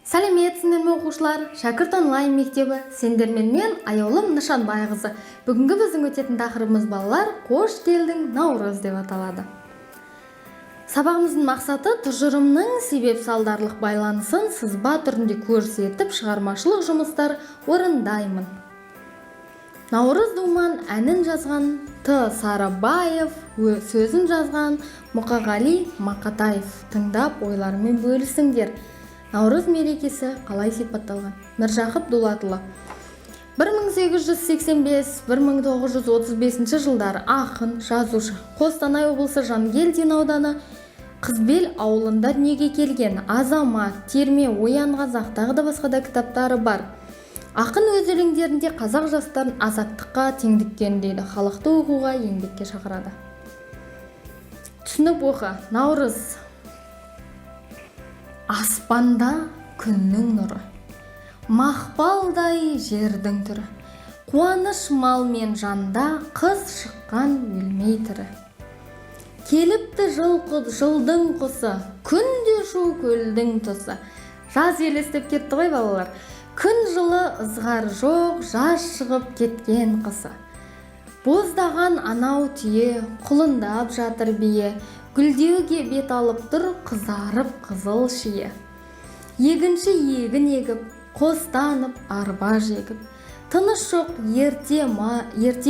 Сәлеметсіңдер ме оқушылар? Шәкірт онлайн мектебі сендермен мен Аяулым Нышанбайқызы. Бүгінгі біздің өтетін тақырыбымыз балалар, қош келдің Наурыз деп аталады. Сабағымыздың мақсаты тұжырымның себеп-салдарлық байланысын сызба түрінде көрсетіп, шығармашылық жұмыстар орындаймын. Наурыз Думан әнін жазған Т. Сарыбаев, сөзін жазған Мұқағали Мақатаев. Тыңдап, ойларымен бөлісіңдер. Наурыз мерекесі қалай сипатталған? Міржақып Дулатұлы. 1885-1935 жылдары ақын, жазушы, Қостанай облысы Жангелдин ауданы Қызбел ауылында дүниеге келген. Азамат, терме, оян қазақ, тағы да басқа да кітаптары бар. Ақын өз өлеңдерінде қазақ жастарын азаттыққа теңдікке үндейді, халықты оқуға, еңбекке шақырады. Түсініп оқы. Наурыз. Аспанда күннің нұры, мақпалдай жердің түрі, қуаныш мал мен жанда, қыз шыққан өлмей тірі. Келіпті жылдың құсы, күнде шу көлдің тұсы. Жаз елестеп кетті ғой балалар. Күн жылы ызғар жоқ, жаз шығып кеткен қысы. Боздаған анау түйе, құлындап жатыр бие, гүлдеуге бет алып тұр, қызарып қызыл шие. Егінші егін егіп, қостанып, арба жегіп, тыныш жоқ ерте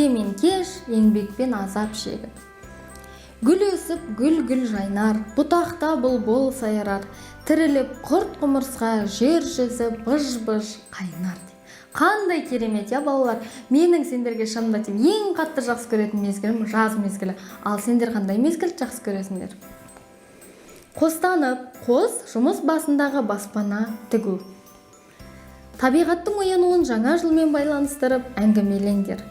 мен кеш, еңбекпен азап шегіп. Гүл өсіп, гүл жайнар, бұтақта бұлбұл сайрар, тіріліп құрт құмырсқа, жер жүзі бұж-бұж қайнар. Қандай керемет, я балалар. Менің сендерге шынымды айтайын, ең қатты жақсы көретін мезгілім жаз мезгілі. Ал сендер қандай мезгілді жақсы көресіңдер? Қостанып, қос жұмыс басындағы баспана тігу. Табиғаттың оянуын жаңа жылмен байланыстырып әңгімелеңдер.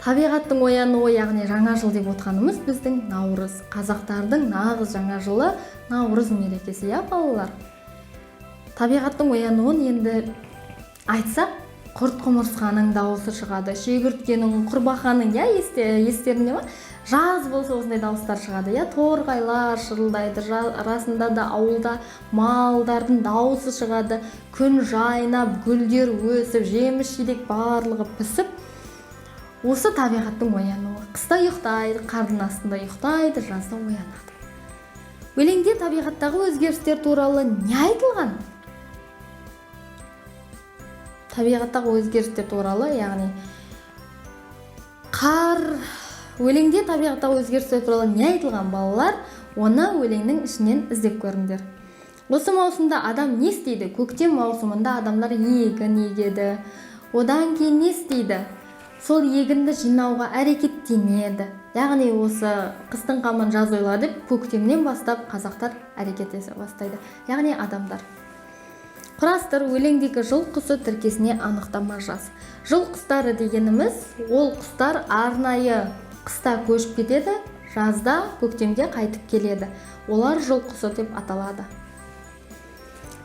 Табиғаттың оянуы, яғни жаңа жыл деп отқанымыз біздің Наурыз. Қазақтардың нағыз жаңа жылы Наурыз мерекесі, я балалар. Табиғаттың оянуын енді айтсақ, құрт құмырсқаның дауысы шығады, шегірткенің, құрбақаның, естерінде ма? Жаз болса осындай дауыстар шығады, торғайлар шырылдайды, расында да ауылда малдардың дауысы шығады, күн жайнап, гүлдер өсіп, жеміс-жидек барлығы пісіп, осы табиғаттың оянуы. Қыста ұйықтайды, қардың астында ұйықтайды, жазда оянады. Өлеңде табиғаттағы өзгерістер туралы не айтылған? Табиғаттағы өзгерістер туралы, яғни өлеңде табиғаттағы өзгерістер туралы не айтылған балалар, оны өлеңнің ішінен іздеп көріңдер. Осы маусымда адам не істейді? Көктем маусымында адамдар егін егеді. Одан кейін не істейді? Сол егінді жинауға әрекеттенеді. Яғни осы қыстың қамын жаз ойла деп, көктемнен бастап қазақтар әрекет ете бастайды. Яғни адамдар. Құрастыр, өлеңдегі жыл құсы тіркесіне анықтама жаз. Жыл құстары дегеніміз, ол құстар арнайы қыста көшіп кетеді, жазда көктемде қайтып келеді. Олар жыл құсы деп аталады.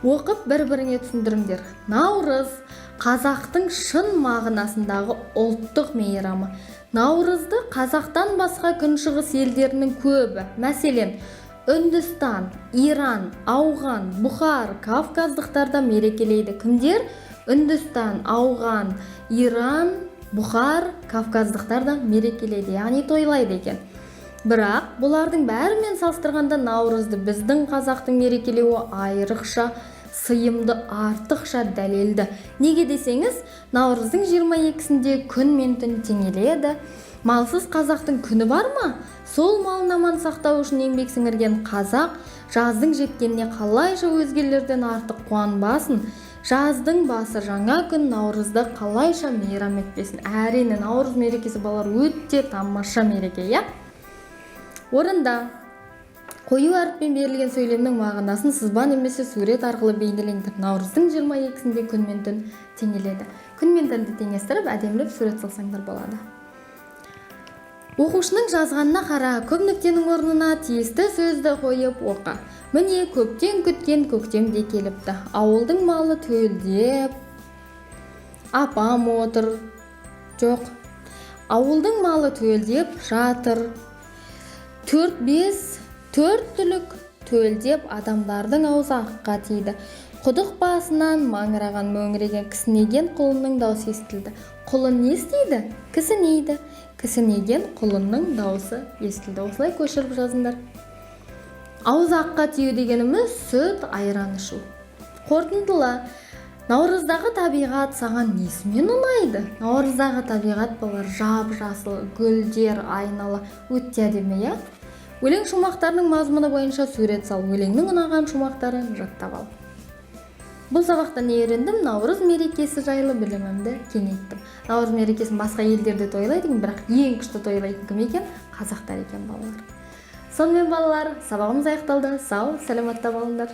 Оқып бір-біріңе түсіндіріңдер. Наурыз қазақтың шын мағынасындағы ұлттық мейрамы. Наурызды қазақтан басқа күншығыс елдерінің көбі, мәселен, Үндістан, Иран, Ауған, Бұхар, Кавказдықтарда мерекелейді. Кімдер? Үндістан, Ауған, Иран, Бұхар, Кавказдықтарда мерекелейді, яғни тойлайды екен. Бірақ бұлардың бәрімен салыстырғанда Наурызды біздің қазақтың мерекелеуі айрықша, сыйымды, артықша дәлелді. Неге десеңіз, Наурыздың 22-сінде күн мен түн теңеледі. Малсыз қазақтың күні бар ма? Сол малын аман сақтау үшін еңбек сіңірген қазақ жаздың жеткеніне қалайша өзгелерден артық қуанбасын. Жаздың басы жаңа күн Наурызды қалайша мейрам етпесін. Әрине, Наурыз мерекесі балалар өте тамаша мереке, я? Орында қою әріппен берілген сөйлемнің мағынасын сызба немесе сурет арқылы бейнелеңдір. Наурыздың 22-сінде күн мен түн теңеледі. Күн мен түнді теңестіріп, әдемілеп сурет салсаңдар болады. Оқушының жазғанына қара, көп нүктенің орнына тиісті сөзді қойып оқы. Міне көптен күткен көктемде келіпті. Ауылдың малы төлдеп, апам отыр. Жоқ. Ауылдың малы төлдеп жатыр. 4-5 түлік төлдеп адамдардың аузы аққа тиді. Құдық басынан маңыраған мөңіреген кісінеген құлынның даусы естілді. Құлын не істейді? Кісінейді. Кісінеген құлынның даусы естілді. Осылай көшіріп жазыңдар. Ауыз аққа тию дегеніміз сүт, айран ішу. Қорытындыла. Наурыздағы табиғат саған несімен ұнайды? Наурыздағы табиғат болар жап-жасыл, гүлдер, айнала, өте әдемі, иә? Өлең шумақтарының мазмұны бойынша сурет сал. Өлеңнің ұнаған шумақтарын жаттап ал. Бұл сабақта не үйрендім? Наурыз мерекесі жайлы білімімді кеңейттім. Наурыз мерекесін басқа елдерде тойлайды, бірақ ең күшті тойлайтын кім екен? Қазақтар екен балалар. Сонымен балалар, сабағымыз аяқталды. Сау, сәлематта болыңдар.